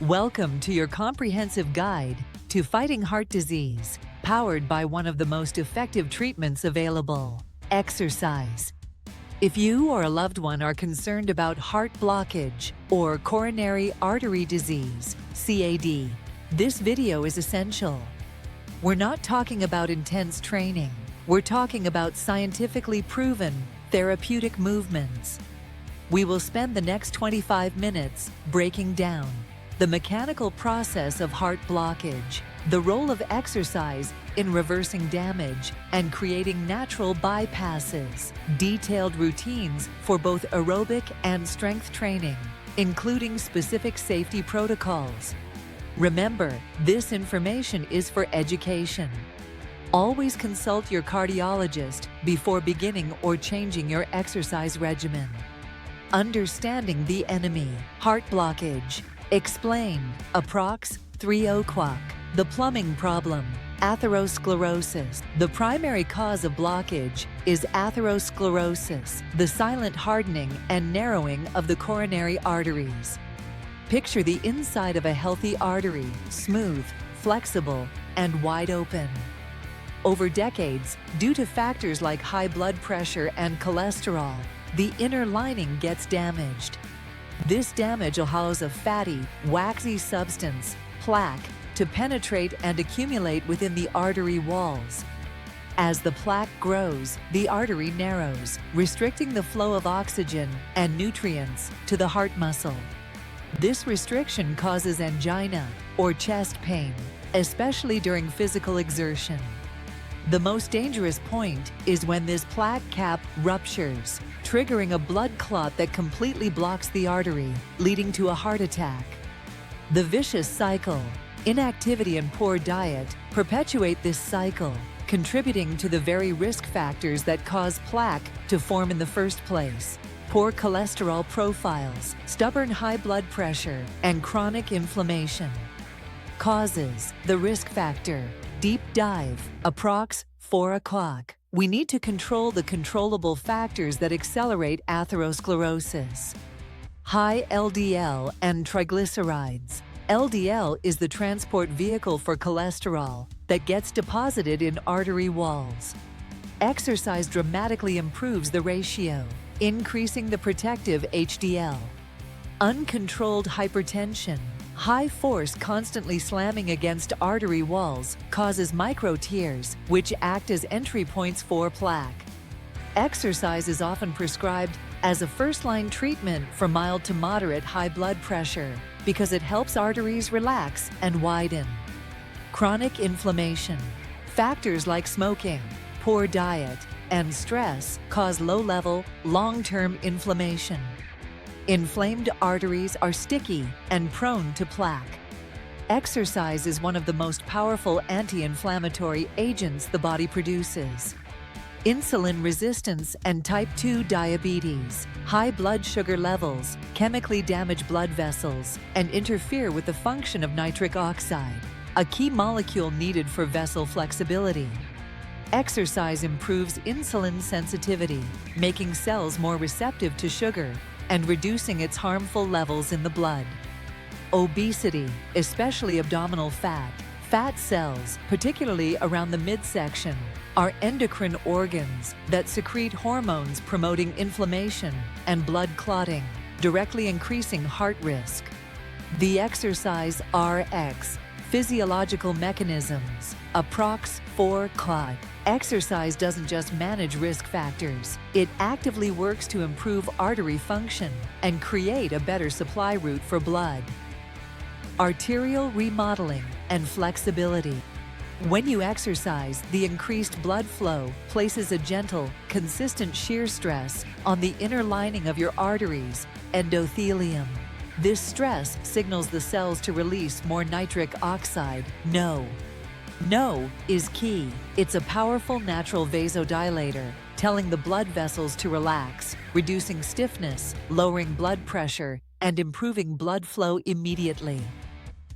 Welcome to your comprehensive guide to fighting heart disease, powered by one of the most effective treatments available: exercise. If you or a loved one are concerned about heart blockage or coronary artery disease, CAD, this video is essential. We're not talking about intense training. We're talking about scientifically proven therapeutic movements. We will spend the next 25 minutes breaking down the mechanical process of heart blockage, the role of exercise in reversing damage and creating natural bypasses, detailed routines for both aerobic and strength training, including specific safety protocols. Remember, this information is for education. Always consult your cardiologist before beginning or changing your exercise regimen. Understanding the enemy, heart blockage. Explained, approx. 3 o'clock. The plumbing problem, atherosclerosis. The primary cause of blockage is atherosclerosis, the silent hardening and narrowing of the coronary arteries. Picture the inside of a healthy artery, smooth, flexible, and wide open. Over decades, due to factors like high blood pressure and cholesterol, the inner lining gets damaged. This damage allows a fatty, waxy substance, plaque, to penetrate and accumulate within the artery walls. As the plaque grows, the artery narrows, restricting the flow of oxygen and nutrients to the heart muscle. This restriction causes angina or chest pain, especially during physical exertion. The most dangerous point is when this plaque cap ruptures, triggering a blood clot that completely blocks the artery, leading to a heart attack. The vicious cycle, inactivity and poor diet, perpetuate this cycle, contributing to the very risk factors that cause plaque to form in the first place: poor cholesterol profiles, stubborn high blood pressure, and chronic inflammation. Causes, the risk factor. Deep dive, approx. 4 o'clock. We need to control the controllable factors that accelerate atherosclerosis. High LDL and triglycerides. LDL is the transport vehicle for cholesterol that gets deposited in artery walls. Exercise dramatically improves the ratio, increasing the protective HDL. Uncontrolled hypertension. High force constantly slamming against artery walls causes microtears, which act as entry points for plaque. Exercise is often prescribed as a first-line treatment for mild to moderate high blood pressure because it helps arteries relax and widen. Chronic inflammation. Factors like smoking, poor diet, and stress cause low-level, long-term inflammation. Inflamed arteries are sticky and prone to plaque. Exercise is one of the most powerful anti-inflammatory agents the body produces. Insulin resistance and type 2 diabetes. High blood sugar levels chemically damage blood vessels and interfere with the function of nitric oxide, a key molecule needed for vessel flexibility. Exercise improves insulin sensitivity, making cells more receptive to sugar and reducing its harmful levels in the blood. Obesity, especially abdominal fat. Fat cells, particularly around the midsection, are endocrine organs that secrete hormones promoting inflammation and blood clotting, directly increasing heart risk. The exercise RX, physiological mechanisms, approx. 4 o'clock. Exercise doesn't just manage risk factors, it actively works to improve artery function and create a better supply route for blood. Arterial remodeling and flexibility. When you exercise, the increased blood flow places a gentle, consistent shear stress on the inner lining of your arteries, endothelium. This stress signals the cells to release more nitric oxide, NO. NO is key. It's a powerful natural vasodilator, telling the blood vessels to relax, reducing stiffness, lowering blood pressure, and improving blood flow immediately.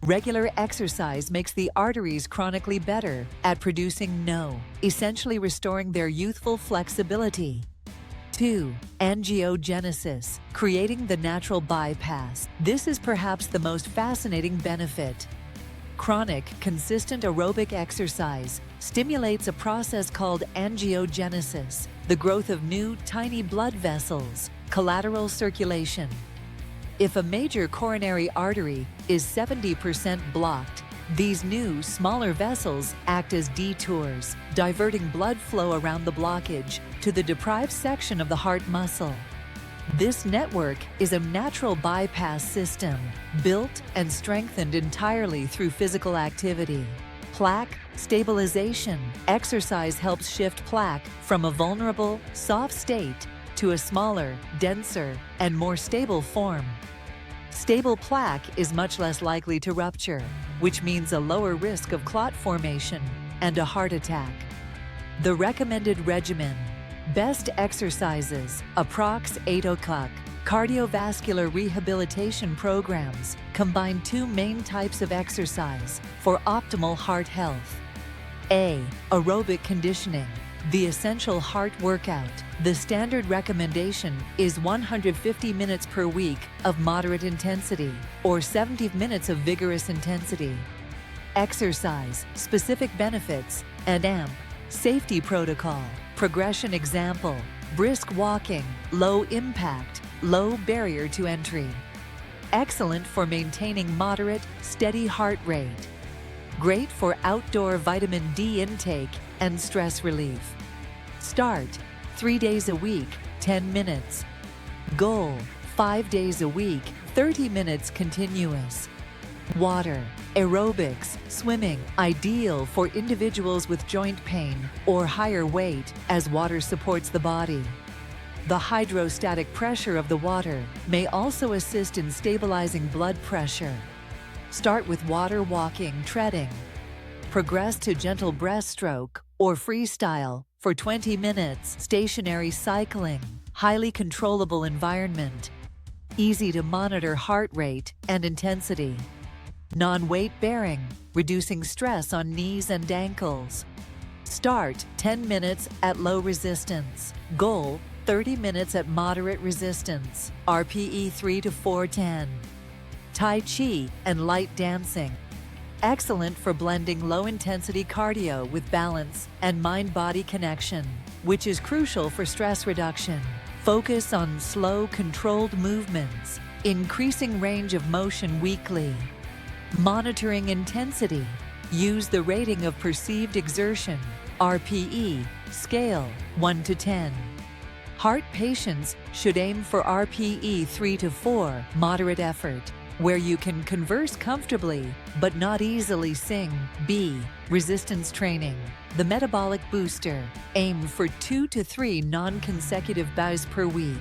Regular exercise makes the arteries chronically better at producing NO, essentially restoring their youthful flexibility. 2. Angiogenesis, creating the natural bypass. This is perhaps the most fascinating benefit. Chronic, consistent aerobic exercise stimulates a process called angiogenesis, the growth of new, tiny blood vessels, collateral circulation. If a major coronary artery is 70% blocked, these new, smaller vessels act as detours, diverting blood flow around the blockage to the deprived section of the heart muscle. This network is a natural bypass system, built and strengthened entirely through physical activity. Plaque stabilization. Exercise helps shift plaque from a vulnerable, soft state to a smaller, denser, and more stable form. Stable plaque is much less likely to rupture, which means a lower risk of clot formation and a heart attack. The recommended regimen. Best exercises, approx 8 o'clock. Cardiovascular rehabilitation programs combine two main types of exercise for optimal heart health. A. Aerobic conditioning, the essential heart workout. The standard recommendation is 150 minutes per week of moderate intensity or 70 minutes of vigorous intensity. Exercise, specific benefits, and AMP. Safety protocol, progression example, brisk walking, low impact, low barrier to entry. Excellent for maintaining moderate, steady heart rate. Great for outdoor vitamin D intake and stress relief. Start, 3 days a week, 10 minutes. Goal, 5 days a week, 30 minutes continuous. Water, aerobics, swimming, ideal for individuals with joint pain or higher weight as water supports the body. The hydrostatic pressure of the water may also assist in stabilizing blood pressure. Start with water walking, treading. Progress to gentle breaststroke or freestyle for 20 minutes. Stationary cycling, highly controllable environment. Easy to monitor heart rate and intensity. Non-weight bearing, reducing stress on knees and ankles. Start 10 minutes at low resistance. Goal, 30 minutes at moderate resistance. RPE 3 to 410. Tai Chi and light dancing. Excellent for blending low-intensity cardio with balance and mind-body connection, which is crucial for stress reduction. Focus on slow, controlled movements, increasing range of motion weekly. Monitoring intensity. Use the rating of perceived exertion, RPE, scale 1 to 10. Heart patients should aim for RPE 3 to 4, moderate effort, where you can converse comfortably but not easily sing. B. Resistance training. The metabolic booster. Aim for 2 to 3 non-consecutive bouts per week.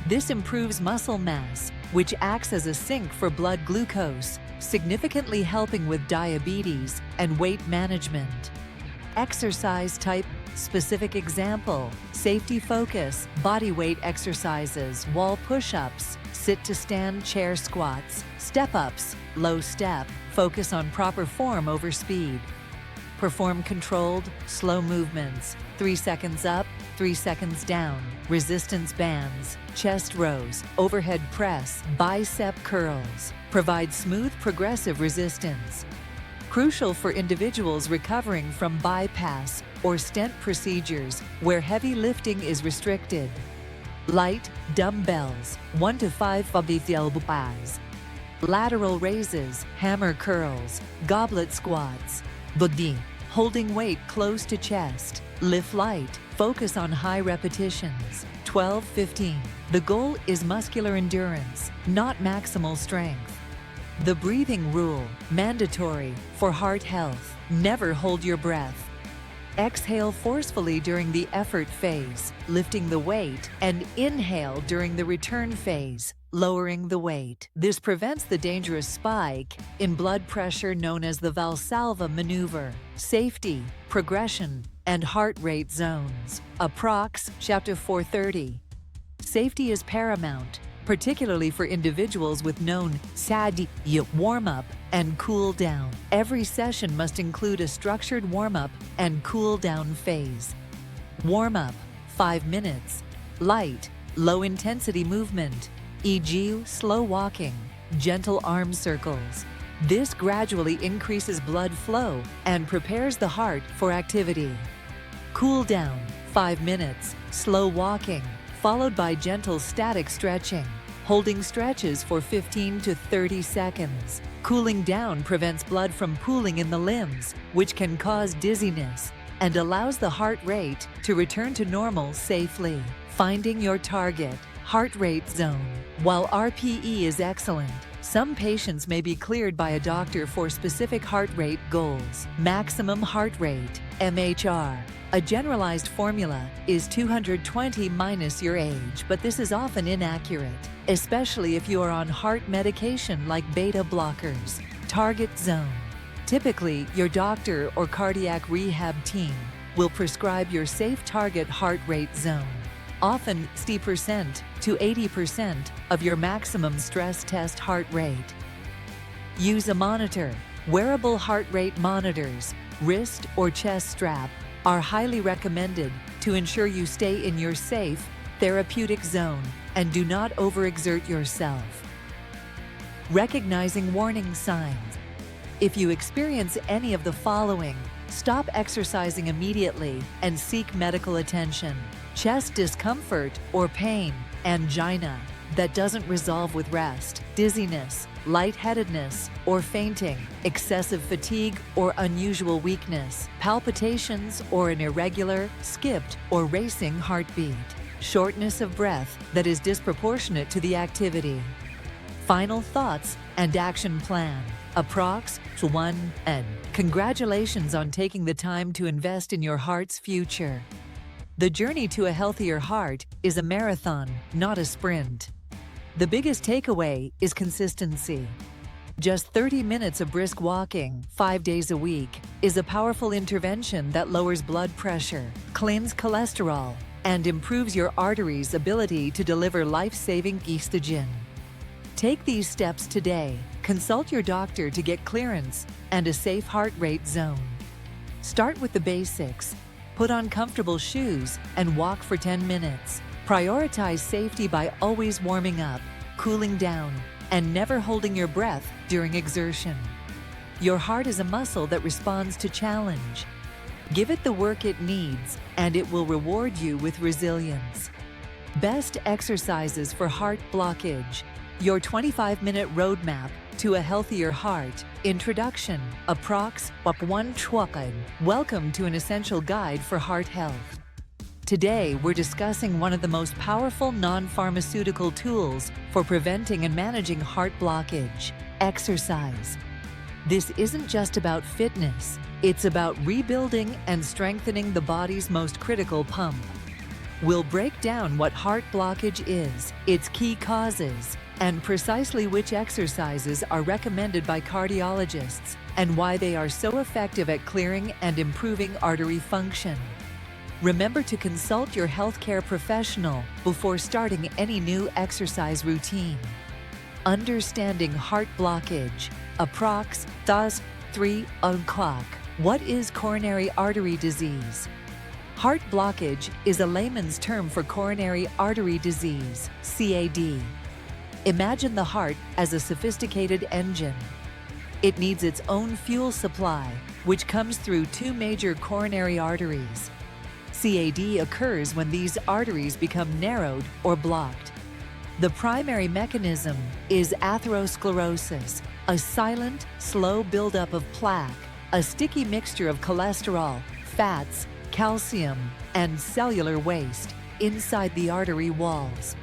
This improves muscle mass, which acts as a sink for blood glucose, significantly helping with diabetes and weight management. Exercise type. Specific example, safety focus, body weight exercises, wall push-ups, sit-to-stand chair squats, step-ups, low step, focus on proper form over speed. Perform controlled, slow movements, 3 seconds up, 3 seconds down, resistance bands, chest rows, overhead press, bicep curls. Provide smooth progressive resistance. Crucial for individuals recovering from bypass or stent procedures where heavy lifting is restricted. Light dumbbells, 1 to 5 bars. Lateral raises, hammer curls, goblet squats. Body, holding weight close to chest. Lift light, focus on high repetitions, 12-15. The goal is muscular endurance, not maximal strength. The breathing rule, mandatory for heart health. Never hold your breath. Exhale forcefully during the effort phase, lifting the weight, and inhale during the return phase, lowering the weight. This prevents the dangerous spike in blood pressure known as the Valsalva maneuver. Safety, progression, and heart rate zones. Approx. Chapter 430. Safety is paramount, particularly for individuals with known SAD, warm-up and cool-down. Every session must include a structured warm-up and cool-down phase. Warm-up, 5 minutes. light, low-intensity movement, e.g. slow walking, gentle arm circles. This gradually increases blood flow and prepares the heart for activity. Cool down, 5 minutes, slow walking, followed by gentle static stretching. Holding stretches for 15 to 30 seconds. Cooling down prevents blood from pooling in the limbs, which can cause dizziness, and allows the heart rate to return to normal safely. Finding your target heart rate zone. While RPE is excellent, some patients may be cleared by a doctor for specific heart rate goals. Maximum heart rate, MHR. A generalized formula is 220 minus your age, but this is often inaccurate, especially if you are on heart medication like beta blockers. Target zone. Typically, your doctor or cardiac rehab team will prescribe your safe target heart rate zone, often 60% to 80% of your maximum stress test heart rate. Use a monitor. Wearable heart rate monitors, wrist or chest strap, are highly recommended to ensure you stay in your safe, therapeutic zone and do not overexert yourself. Recognizing warning signs. If you experience any of the following, stop exercising immediately and seek medical attention. Chest discomfort or pain, angina that doesn't resolve with rest, dizziness, lightheadedness or fainting, excessive fatigue or unusual weakness, palpitations or an irregular, skipped or racing heartbeat, shortness of breath that is disproportionate to the activity. Final thoughts and action plan. Approx. 1 N. Congratulations on taking the time to invest in your heart's future. The journey to a healthier heart is a marathon, not a sprint. The biggest takeaway is consistency. Just 30 minutes of brisk walking, 5 days a week, is a powerful intervention that lowers blood pressure, cleans cholesterol, and improves your arteries' ability to deliver life-saving estrogen. Take these steps today. Consult your doctor to get clearance and a safe heart rate zone. Start with the basics. Put on comfortable shoes and walk for 10 minutes. Prioritize safety by always warming up, cooling down, and never holding your breath during exertion. Your heart is a muscle that responds to challenge. Give it the work it needs, and it will reward you with resilience. Best exercises for heart blockage. Your 25-minute roadmap to a healthier heart. Introduction. Approx. 1 Welcome to an essential guide for heart health. Today, we're discussing one of the most powerful non-pharmaceutical tools for preventing and managing heart blockage: exercise. This isn't just about fitness, it's about rebuilding and strengthening the body's most critical pump. We'll break down what heart blockage is, its key causes, and precisely which exercises are recommended by cardiologists, and why they are so effective at clearing and improving artery function. Remember to consult your healthcare professional before starting any new exercise routine. Understanding heart blockage. Approx. 3 o'clock. What is coronary artery disease? Heart blockage is a layman's term for coronary artery disease, CAD. Imagine the heart as a sophisticated engine. It needs its own fuel supply, which comes through two major coronary arteries. CAD occurs when these arteries become narrowed or blocked. The primary mechanism is atherosclerosis, a silent, slow buildup of plaque, a sticky mixture of cholesterol, fats, calcium, and cellular waste inside the artery walls.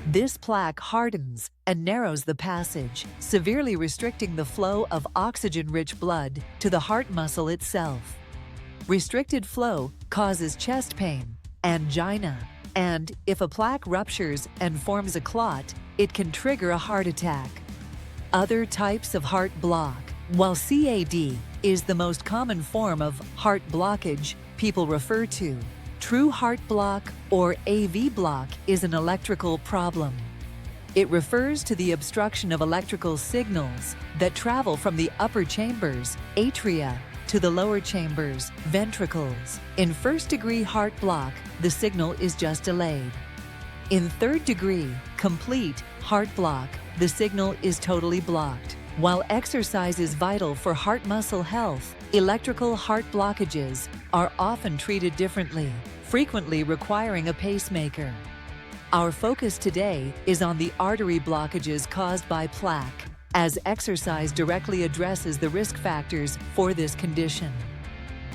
This plaque hardens and narrows the passage, severely restricting the flow of oxygen-rich blood to the heart muscle itself. Restricted flow causes chest pain, angina, and if a plaque ruptures and forms a clot, it can trigger a heart attack. Other types of heart block. While CAD is the most common form of heart blockage people refer to, true heart block, or AV block, is an electrical problem. It refers to the obstruction of electrical signals that travel from the upper chambers, atria, to the lower chambers, ventricles. In first-degree heart block, the signal is just delayed. In third degree, complete heart block, the signal is totally blocked. While exercise is vital for heart muscle health, electrical heart blockages are often treated differently, frequently requiring a pacemaker. Our focus today is on the artery blockages caused by plaque, as exercise directly addresses the risk factors for this condition.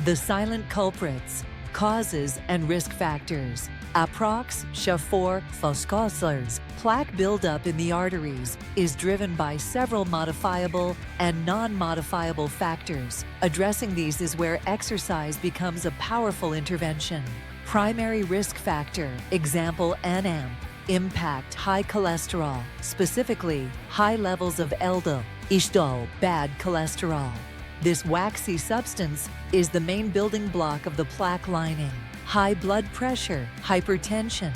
The silent culprits, causes, and risk factors. Atherosclerosis, plaque buildup in the arteries, is driven by several modifiable and non-modifiable factors. Addressing these is where exercise becomes a powerful intervention. Primary risk factor, example NAMP, impact high cholesterol, specifically high levels of LDL, bad cholesterol. This waxy substance is the main building block of the plaque lining. High blood pressure, hypertension.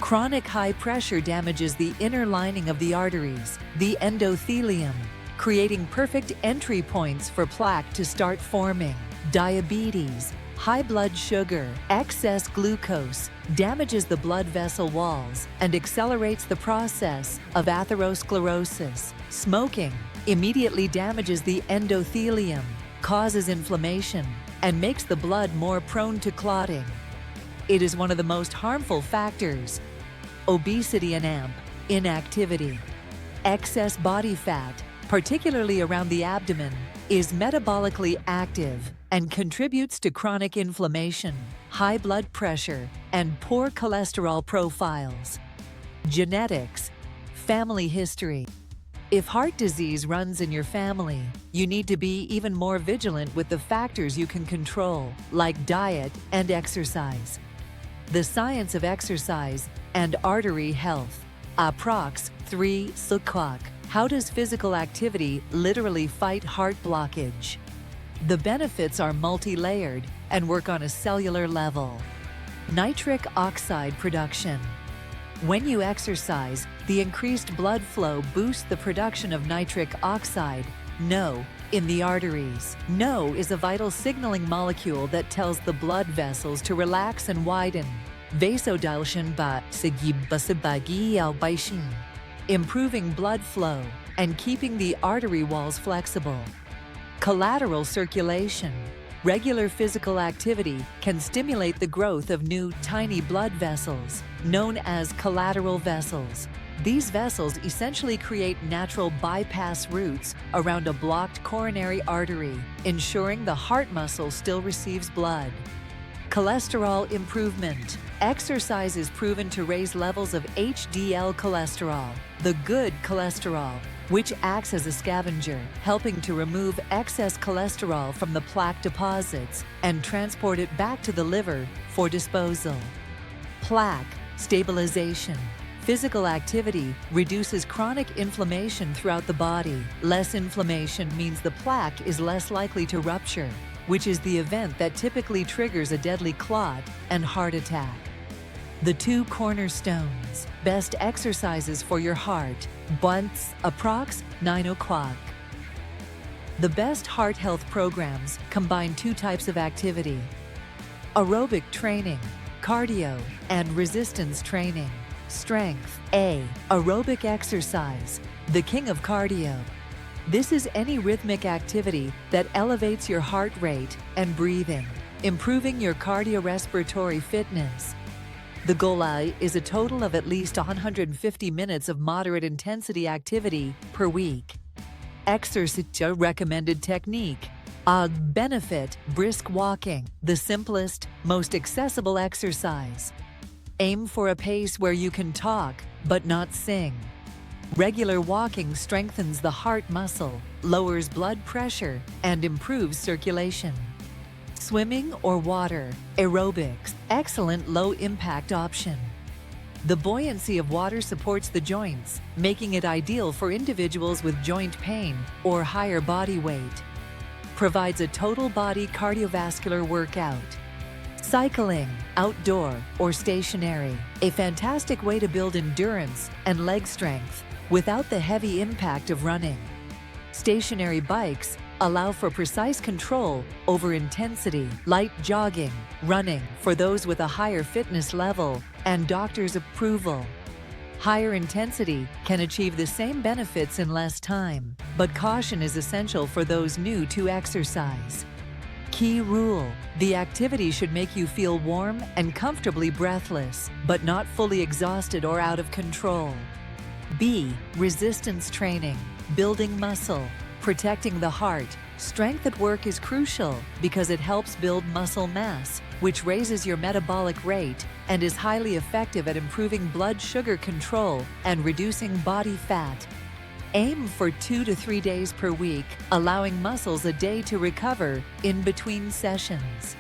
Chronic high pressure damages the inner lining of the arteries, the endothelium, creating perfect entry points for plaque to start forming. Diabetes, high blood sugar, excess glucose damages the blood vessel walls and accelerates the process of atherosclerosis. Smoking immediately damages the endothelium, causes inflammation, and makes the blood more prone to clotting. It is one of the most harmful factors. Obesity and inactivity. Excess body fat, particularly around the abdomen, is metabolically active and contributes to chronic inflammation, high blood pressure, and poor cholesterol profiles. Genetics, family history. If heart disease runs in your family, you need to be even more vigilant with the factors you can control, like diet and exercise. The science of exercise and artery health. Approx. 3 Sukak. How does physical activity literally fight heart blockage? The benefits are multi-layered and work on a cellular level. Nitric oxide production. When you exercise, the increased blood flow boosts the production of nitric oxide, NO, in the arteries. NO is a vital signaling molecule that tells the blood vessels to relax and widen. Vasodilation improving blood flow and keeping the artery walls flexible. Collateral circulation. Regular physical activity can stimulate the growth of new tiny blood vessels, known as collateral vessels. These vessels essentially create natural bypass routes around a blocked coronary artery, ensuring the heart muscle still receives blood. Cholesterol improvement. Exercise is proven to raise levels of HDL cholesterol, the good cholesterol, which acts as a scavenger, helping to remove excess cholesterol from the plaque deposits and transport it back to the liver for disposal. Plaque stabilization. Physical activity reduces chronic inflammation throughout the body. Less inflammation means the plaque is less likely to rupture, which is the event that typically triggers a deadly clot and heart attack. The 2 cornerstones. Best exercises for your heart. Once approx. 9 o'clock. The best heart health programs combine 2 types of activity: aerobic training, cardio, and resistance training. Strength. A. Aerobic exercise, the king of cardio. This is any rhythmic activity that elevates your heart rate and breathing, improving your cardiorespiratory fitness. The goal is a total of at least 150 minutes of moderate intensity activity per week. Exercise recommended technique. Benefit: brisk walking, the simplest, most accessible exercise. Aim for a pace where you can talk, but not sing. Regular walking strengthens the heart muscle, lowers blood pressure, and improves circulation. Swimming or water, aerobics, excellent low-impact option. The buoyancy of water supports the joints, making it ideal for individuals with joint pain or higher body weight. Provides a total body cardiovascular workout. Cycling, outdoor or stationary, a fantastic way to build endurance and leg strength without the heavy impact of running. Stationary bikes allow for precise control over intensity. Light jogging, running for those with a higher fitness level and doctor's approval. Higher intensity can achieve the same benefits in less time, but caution is essential for those new to exercise. Key rule: the activity should make you feel warm and comfortably breathless, but not fully exhausted or out of control. B. Resistance training, building muscle, protecting the heart. Strength at work is crucial because it helps build muscle mass, which raises your metabolic rate and is highly effective at improving blood sugar control and reducing body fat. Aim for 2 to 3 days per week, allowing muscles a day to recover in between sessions.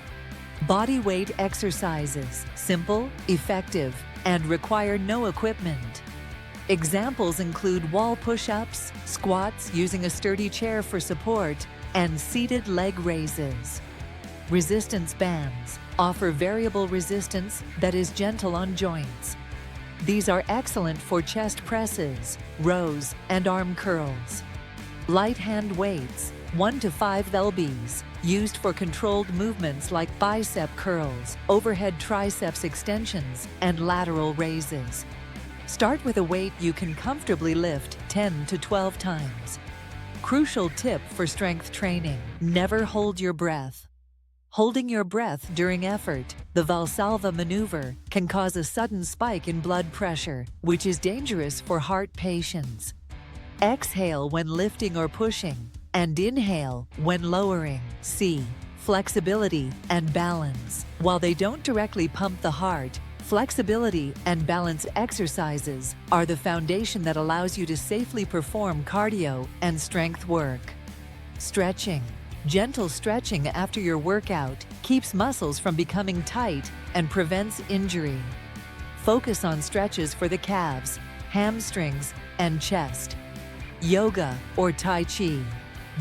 Body weight exercises, simple, effective, and require no equipment. Examples include wall push-ups, squats using a sturdy chair for support, and seated leg raises. Resistance bands offer variable resistance that is gentle on joints. These are excellent for chest presses, rows, and arm curls. Light hand weights, 1 to 5 lbs, used for controlled movements like bicep curls, overhead triceps extensions, and lateral raises. Start with a weight you can comfortably lift 10 to 12 times. Crucial tip for strength training: never hold your breath. Holding your breath during effort, the Valsalva maneuver, can cause a sudden spike in blood pressure, which is dangerous for heart patients. Exhale when lifting or pushing, and inhale when lowering. C. Flexibility and balance. While they don't directly pump the heart, flexibility and balance exercises are the foundation that allows you to safely perform cardio and strength work. Stretching. Gentle stretching after your workout keeps muscles from becoming tight and prevents injury. Focus on stretches for the calves, hamstrings, and chest. Yoga or Tai Chi.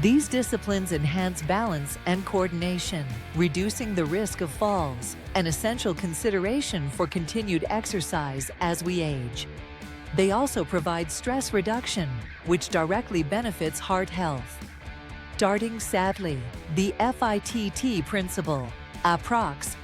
These disciplines enhance balance and coordination, reducing the risk of falls, an essential consideration for continued exercise as we age. They also provide stress reduction, which directly benefits heart health. Starting sadly, the FITT principle, approx.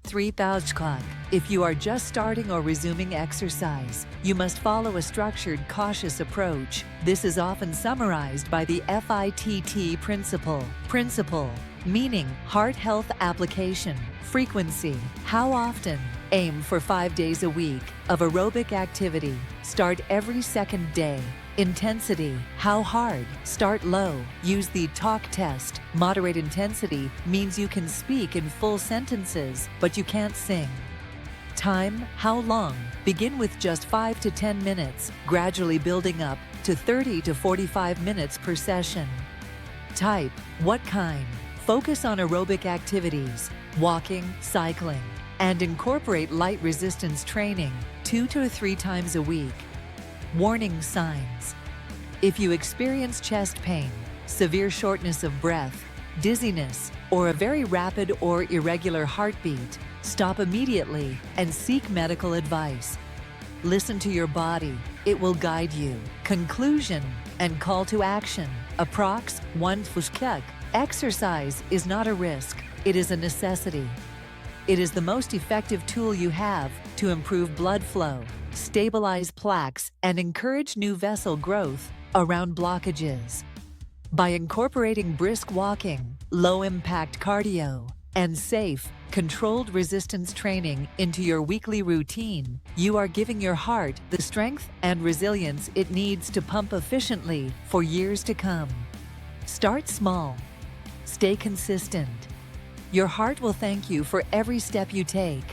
3,000. If you are just starting or resuming exercise, you must follow a structured, cautious approach. This is often summarized by the FITT principle. Principle, meaning heart health application. Frequency, how often? Aim for 5 days a week of aerobic activity. Start every second day. Intensity, how hard? Start low. Use the talk test. Moderate intensity means you can speak in full sentences, but you can't sing. Time, how long? Begin with just 5 to 10 minutes, gradually building up to 30 to 45 minutes per session. Type, what kind? Focus on aerobic activities, walking, cycling, and incorporate light resistance training 2 to 3 times a week. Warning signs. If you experience chest pain, severe shortness of breath, dizziness, or a very rapid or irregular heartbeat, stop immediately and seek medical advice. Listen to your body. It will guide you. Conclusion and call to action. Approx. 1 Fushkek. Exercise is not a risk. It is a necessity. It is the most effective tool you have to improve blood flow, stabilize plaques, and encourage new vessel growth around blockages. By incorporating brisk walking, low-impact cardio, and safe, controlled resistance training into your weekly routine, you are giving your heart the strength and resilience it needs to pump efficiently for years to come. Start small. Stay consistent. Your heart will thank you for every step you take.